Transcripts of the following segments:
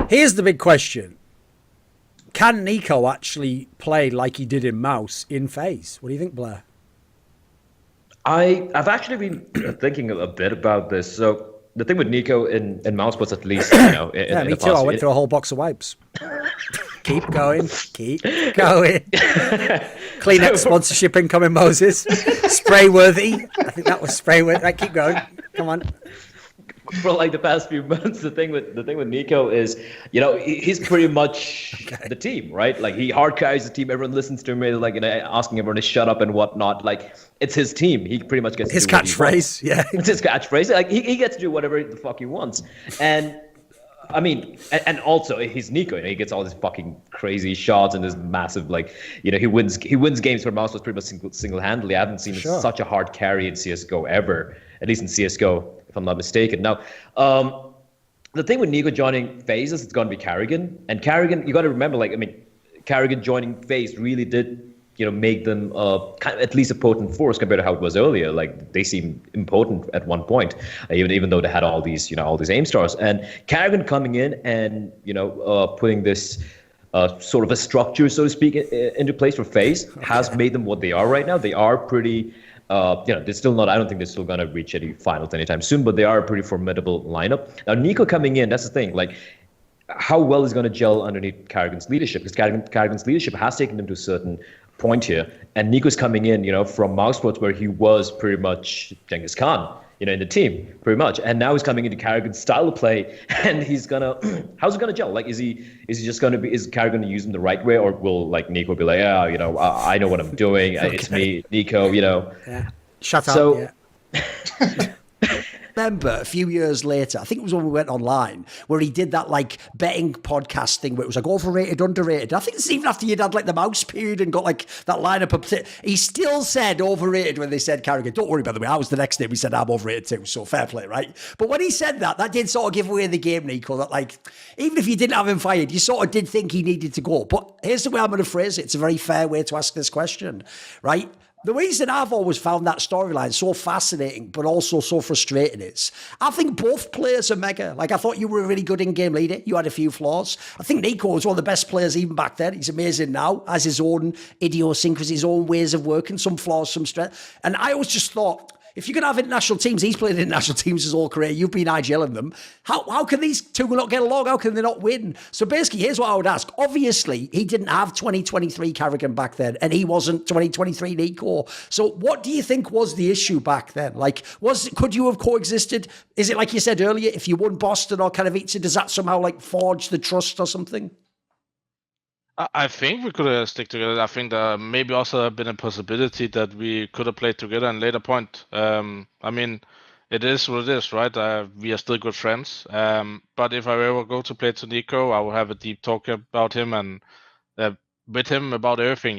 Here's the big question. Can NiKo actually play like he did in Mouse in FaZe? What do you think, Blair? I've actually been thinking a bit about this. So the thing with NiKo in Mouse was at least, Yeah, in me the too. past. I went through a whole box of wipes. Keep going. Keep going. Kleenex sponsorship incoming, Moses. Spray worthy. I think that was spray worthy. Right, keep going. Come on. For like the past few months, the thing with NiKo is, he's pretty much the team, right? Like he hard carries the team. Everyone listens to him, like asking everyone to shut up and whatnot. Like it's his team. He pretty much gets his to do catchphrase. Yeah, it's his catchphrase. Like he gets to do whatever the fuck he wants. And I mean, and also he's NiKo. He gets all these fucking crazy shots and this massive, like, he wins games for Mouse was pretty much single-handedly. I haven't seen such a hard carry in CS:GO ever, at least in CS:GO, if I'm not mistaken. Now, the thing with NiKo joining FaZe is it's going to be Karrigan, and Karrigan, you got to remember, Karrigan joining FaZe really did, make them kind of at least a potent force compared to how it was earlier. Like they seemed important at one point, even though they had all these aim stars. And Karrigan coming in and putting this sort of a structure, so to speak, into place for FaZe has made them what they are right now. They are pretty. They're still not. I don't think they're still gonna reach any finals anytime soon, but they are a pretty formidable lineup. Now NiKo coming in, that's the thing. Like, how well is going to gel underneath Karrigan's leadership? Because Karrigan's leadership has taken them to a certain point here, and NiKo's coming in, from Mousesports, where he was pretty much Genghis Khan, in the team, pretty much, and now he's coming into Karrigan's style of play, and he's gonna, how's it gonna gel? Like, is Karrigan gonna use him the right way, or will NiKo be like, yeah, I know what I'm doing, it's me, NiKo, Yeah. Shut up. So, yeah. Remember a few years later, I think it was when we went online, where he did that betting podcast thing where it was overrated, underrated. I think it's even after you'd had the mouse period and got that lineup up. He still said overrated when they said Karrigan. Don't worry, by the way, I was the next day. We said I'm overrated too, so fair play, right? But when he said that did sort of give away the game, NiKo, that even if you didn't have him fired, you sort of did think he needed to go. But here's the way I'm going to phrase it. It's a very fair way to ask this question, right? The reason I've always found that storyline so fascinating, but also so frustrating is, I think both players are mega. I thought you were a really good in-game leader. You had a few flaws. I think NiKo was one of the best players even back then. He's amazing now, has his own idiosyncrasy, his own ways of working, some flaws, some strength. And I always just thought, if you're going to have international teams, he's played in international teams his whole career, you've been IGLing them, how can these two not get along? How can they not win? So basically, here's what I would ask. Obviously, he didn't have 2023 Karrigan back then, and he wasn't 2023 NiKo. So what do you think was the issue back then? Could you have coexisted? Is it like you said earlier, if you won Boston or Katowice, does that somehow forge the trust or something? I think we could have stick together. I think there maybe also have been a possibility that we could have played together in later point. I mean, it is what it is, right? We are still good friends. But if I ever go to play to NiKo, I will have a deep talk about him and with him about everything,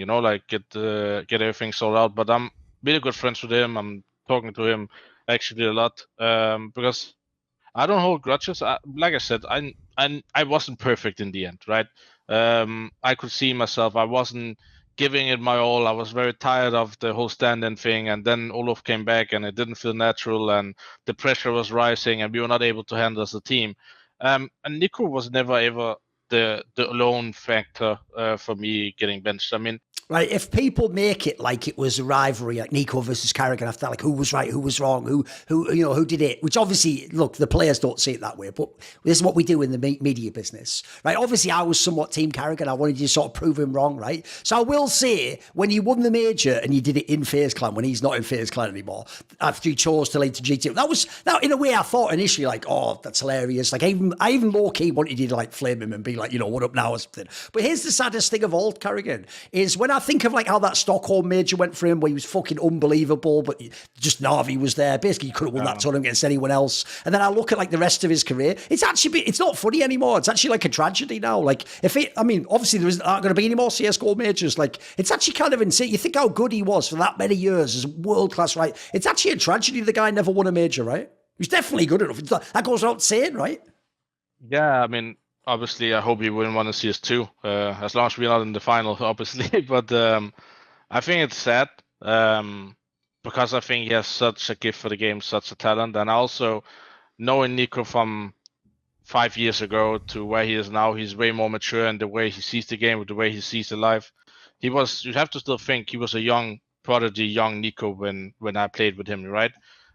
get everything sorted out. But I'm really good friends with him. I'm talking to him actually a lot because I don't hold grudges. Like I said, I wasn't perfect in the end, right? I could see myself. I wasn't giving it my all. I was very tired of the whole stand-in thing, and then Olof came back, and it didn't feel natural, and the pressure was rising, and we were not able to handle as a team. And NiKo was never ever the lone factor for me getting benched. I mean, right, if people make it like it was a rivalry, like NiKo versus Karrigan, after who was right, who was wrong, who did it, which obviously, look, the players don't see it that way, but this is what we do in the media business, right? Obviously, I was somewhat Team Karrigan. I wanted you to sort of prove him wrong, right? So I will say, when you won the major and you did it in FaZe Clan, when he's not in FaZe Clan anymore, after he chose to lead to GT, that in a way I thought initially, that's hilarious. I even low-key wanted you to flame him and be what up now or something. But here's the saddest thing of all, Karrigan, is when I think of how that Stockholm major went for him, where he was fucking unbelievable, but just Na'Vi was there. Basically, he could have won that tournament against anyone else. And then I look at the rest of his career. It's not funny anymore. It's actually a tragedy now. Obviously there aren't going to be any more CS:GO majors. It's actually kind of insane. You think how good he was for that many years as world class, right? It's actually a tragedy the guy never won a major, right? He was definitely good enough. That goes without saying, right? Yeah, I mean, obviously, I hope he wouldn't want to see us too, as long as we're not in the final, obviously. But I think it's sad because I think he has such a gift for the game, such a talent, and also knowing NiKo from 5 years ago to where he is now. He's way more mature in the way he sees the game, with the way he sees the life. You have to still think he was a young prodigy, young NiKo when I played with him, right?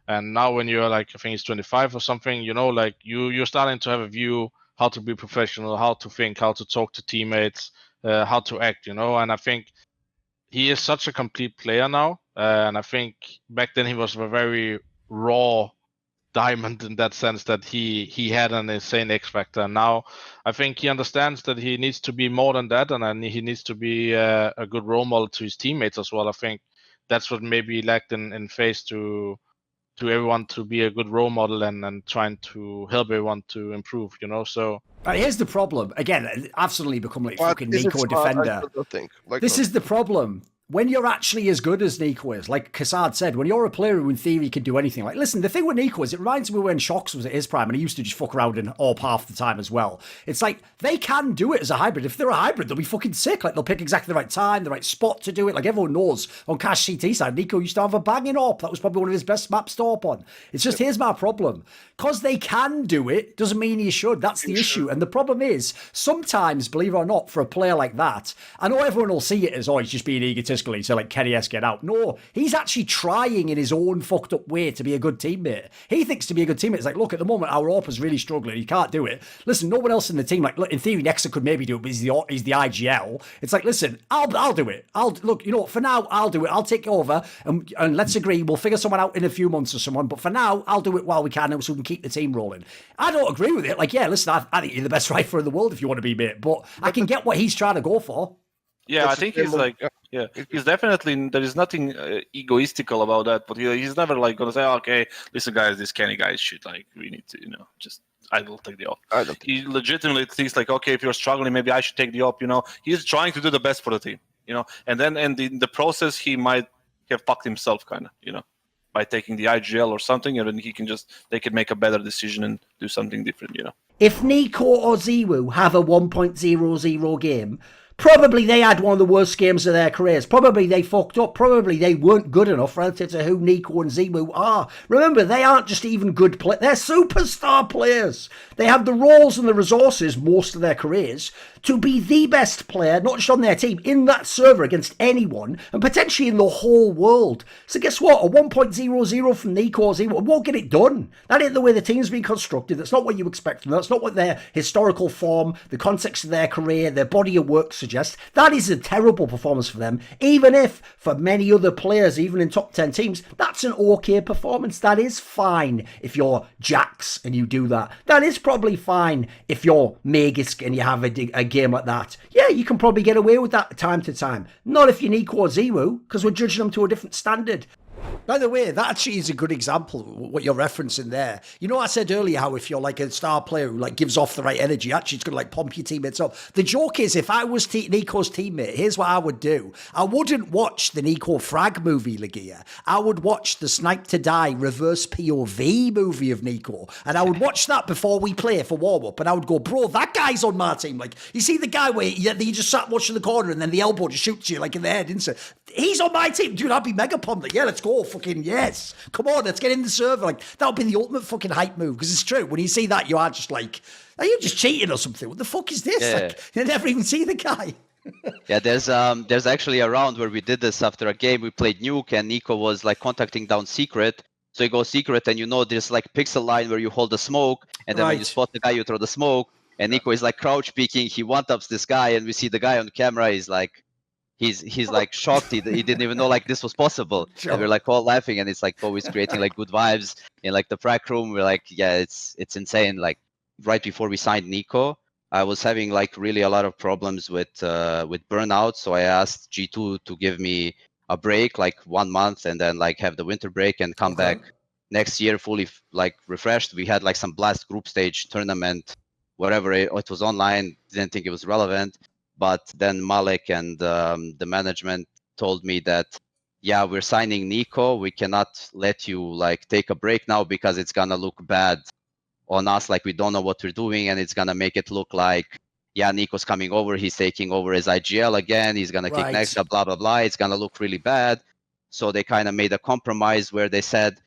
And now when you're like, I think he's 25 or something, like you're starting to have a view how to be professional, how to think, how to talk to teammates, how to act, and I think he is such a complete player now. And I think back then he was a very raw diamond in that sense, that he had an insane X factor. Now I think he understands that he needs to be more than that, and then he needs to be a good role model to his teammates as well. I think that's what maybe lacked in phase to everyone, to be a good role model and trying to help everyone to improve, so. Here's the problem. Again, I've suddenly become like fucking NiKo defender. I don't think. This is the problem. When you're actually as good as NiKo is, like Kassad said, when you're a player who in theory can do anything, like, listen, the thing with NiKo is it reminds me when Shox was at his prime and he used to just fuck around in AWP half the time as well. It's like, they can do it as a hybrid. If they're a hybrid, they'll be fucking sick. Like, they'll pick exactly the right time, the right spot to do it. Like, everyone knows on Cash CT side, NiKo used to have a banging AWP. That was probably one of his best maps to AWP on. It's just, here's my problem. Because they can do it, doesn't mean you should. That's the issue. And the problem is, sometimes, believe it or not, for a player like that, I know everyone will see it as, oh, he's just being egotistical. So, like, Kenny S, get out. No, he's actually trying in his own fucked up way to be a good teammate. He thinks to be a good teammate. It's like, look, at the moment, our AWP is really struggling. He can't do it. Listen, no one else in the team, like, in theory, Nexa could maybe do it, but he's the IGL. It's like, listen, I'll do it. Look, for now, I'll do it. I'll take it over, and let's agree, we'll figure someone out in a few months or someone, but for now, I'll do it while we can, so we can keep the team rolling. I don't agree with it. Like, yeah, listen, I think you're the best rifler in the world if you want to be, mate, but I can get what he's trying to go for. Yeah, I think he's like, he's definitely, there is nothing egoistical about that, but he's never like going to say, okay, listen, guys, this Kenny guy is shit, like, we need to, just, I will take the op. He legitimately thinks like, okay, if you're struggling, maybe I should take the op, He's trying to do the best for the team, and then in the process, he might have fucked himself, kind of, by taking the IGL or something, and then they can make a better decision and do something different, If NiKo or Ziwu have a 1.00 game, probably they had one of the worst games of their careers. Probably they fucked up. Probably they weren't good enough relative to who NiKo and Ziwu are. Remember, they aren't just even good players. They're superstar players. They have the roles and the resources most of their careers to be the best player, not just on their team, in that server against anyone, and potentially in the whole world. So guess what? A 1.00 from NiKo or Ziwu won't get it done. That ain't the way the team's been constructed. That's not what you expect from them. That's not what their historical form, the context of their career, their body of work suggests. That is a terrible performance for them, even if for many other players, even in top 10 teams, that's an okay performance. That is fine if you're Jax and you do that. That is probably fine if you're Magisk and you have a game like that. Yeah, you can probably get away with that time to time. Not if you're NiKo or Ziwu, because we're judging them to a different standard. By the way, that actually is a good example of what you're referencing there. I said earlier how if you're like a star player who like gives off the right energy, actually it's going to like pump your teammates up. The joke is, if I was NiKo's teammate, here's what I would do. I wouldn't watch the NiKo Frag movie, Legia. I would watch the Snipe to Die reverse POV movie of NiKo. And I would watch that before we play for warm-up. And I would go, bro, that guy's on my team. Like, you see the guy where you just sat watching the corner and then the elbow just shoots you like in the head, isn't it? He's on my team. Dude, I'd be mega pumped. Like, yeah, let's go. Fucking yes. Come on, let's get in the server. Like, that would be the ultimate fucking hype move. Because it's true. When you see that, you are just like, are you just cheating or something? What the fuck is this? Yeah. Like, you never even see the guy. Yeah, there's actually a round where we did this after a game. We played Nuke and NiKo was like contacting down secret. So you go secret and there's like pixel line where you hold the smoke. And then when you spot the guy, you throw the smoke. And NiKo is like crouch peeking. He one-taps this guy and we see the guy on camera. He's like, he's like shocked. He didn't even know like this was possible. Sure. And we're like all laughing, and it's like always creating like good vibes in like the prac room. We're like, yeah, it's insane. Like right before we signed NiKo, I was having like really a lot of problems with burnout. So I asked G2 to give me a break, like 1 month, and then like have the winter break and come back next year fully like refreshed. We had like some blast group stage tournament, whatever. It was online. Didn't think it was relevant. But then Malek and the management told me that, yeah, we're signing NiKo. We cannot let you like take a break now because it's gonna look bad on us. Like we don't know what we're doing, and it's gonna make it look like, yeah, NiKo's coming over. He's taking over his IGL again. He's gonna kick Nexa, blah blah blah. It's gonna look really bad. So they kind of made a compromise where they said,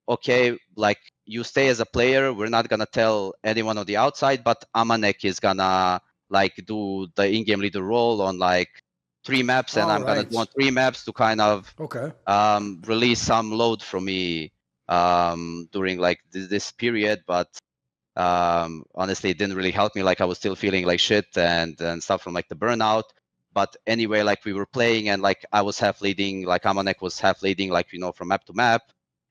okay, like you stay as a player. We're not gonna tell anyone on the outside, but Amanek is gonna like do the in-game leader role on like 3 maps, and I'm gonna do on 3 maps to kind of release some load from me during like this period. But honestly, it didn't really help me. Like I was still feeling like shit and stuff from like the burnout. But anyway, like we were playing and like I was half leading, like Amanek was half leading, like, you know, from map to map.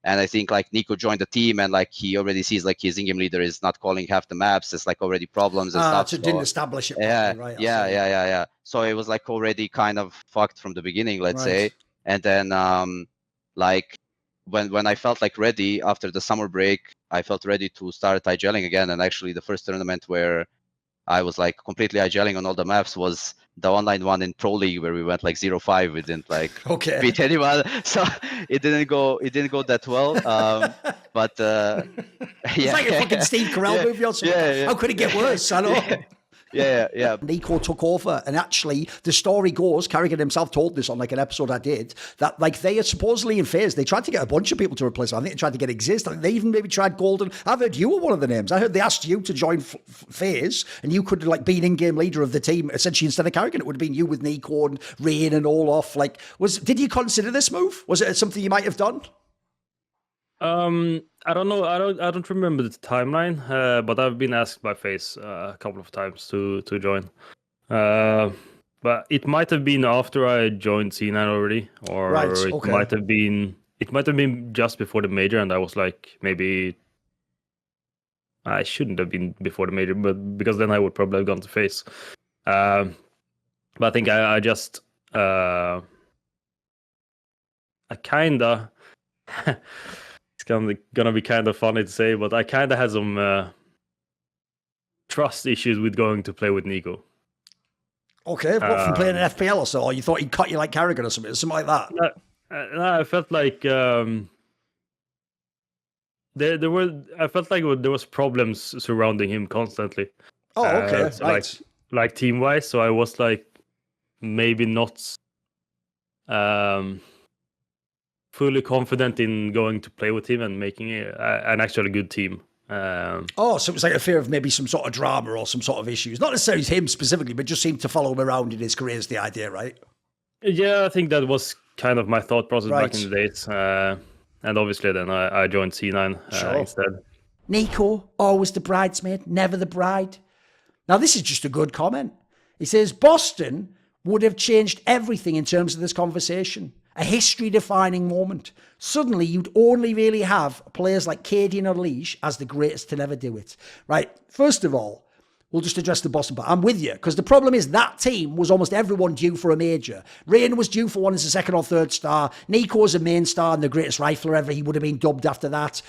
And I think like NiKo joined the team and like he already sees like his in-game leader is not calling half the maps. It's like already problems and stuff. So didn't establish it properly, right? Yeah. So it was like already kind of fucked from the beginning, let's say. And then like when I felt like ready after the summer break, I felt ready to start IGLing again. And actually the first tournament where I was like completely IGLing on all the maps was the online one in Pro League where we went like 0-5. We didn't like beat anyone, so it didn't go that well. But it's like a fucking Steve Carell movie or something. How could it get worse? I know. Yeah. NiKo took over, and actually the story goes, Carrigan himself told this on like an episode I did, that like they are supposedly in FaZe, they tried to get a bunch of people to replace him. I think they tried to get Exist. I think they even maybe tried Golden. I've heard you were one of the names. I heard they asked you to join FaZe, and you could like be an in-game leader of the team essentially instead of Carrigan. It would have been you with NiKo and Rain and Olaf. Like, did you consider this move? Was it something you might have done? I don't know. I don't remember the timeline, but I've been asked by FaZe a couple of times to join. But it might have been after I joined C9 already, or it might have been just before the major, and I was like, maybe I shouldn't have been before the major, but because then I would probably have gone to FaZe. But I think I just I kinda. It's gonna be kind of funny to say, but I kind of had some trust issues with going to play with NiKo. Okay, what, from playing an FPL or so? Or you thought he'd cut you like Carrigan or something like that? No, I felt like there was problems surrounding him constantly. Oh, okay, so like team wise. So I was like maybe not fully confident in going to play with him and making an actually good team. So it was like a fear of maybe some sort of drama or some sort of issues. Not necessarily him specifically, but just seemed to follow him around in his career is the idea, right? Yeah, I think that was kind of my thought process back in the days. And obviously then I joined C9 instead. NiKo, always the bridesmaid, never the bride. Now this is just a good comment. He says, Boston would have changed everything in terms of this conversation. A history-defining moment. Suddenly, you'd only really have players like KD and Unleash as the greatest to never do it. Right, first of all, we'll just address the Boston part. I'm with you, because the problem is that team was almost everyone due for a major. Rain was due for one as a second or third star. NiKo was a main star and the greatest rifler ever. He would have been dubbed after that.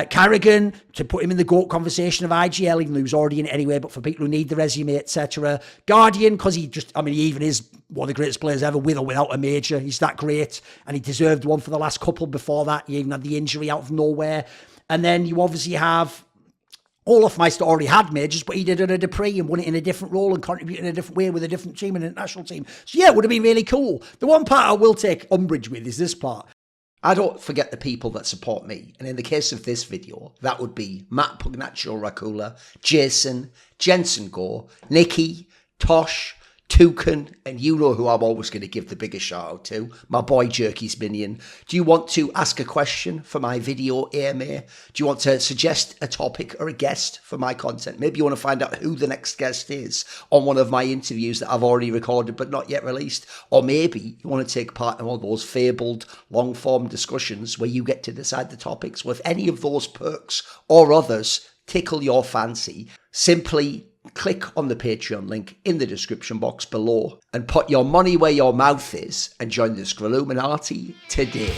Carrigan, to put him in the GOAT conversation of IGL, even though he was already in it anyway, but for people who need the resume, etc. Guardian, because he even is one of the greatest players ever, with or without a major. He's that great, and he deserved one for the last couple before that. He even had the injury out of nowhere. And then you obviously have Olaf Meister already had majors, but he did it at a Dupree and won it in a different role and contributed in a different way with a different team and an international team. So yeah, it would have been really cool. The one part I will take umbrage with is this part. I don't forget the people that support me. And in the case of this video, that would be Matt Pugnatio, Rajcula, Jason, Jensen Goh, Nicky, Tosh, Toucan, and you know who I'm always going to give the biggest shout out to, my boy Jerky's Minion. Do you want to ask a question for my video AMA? Do you want to suggest a topic or a guest for my content? Maybe you want to find out who the next guest is on one of my interviews that I've already recorded but not yet released. Or maybe you want to take part in one of those fabled long-form discussions where you get to decide the topics. Well, if any of those perks or others tickle your fancy, simply click on the Patreon link in the description box below and put your money where your mouth is and join the Scrolluminati today.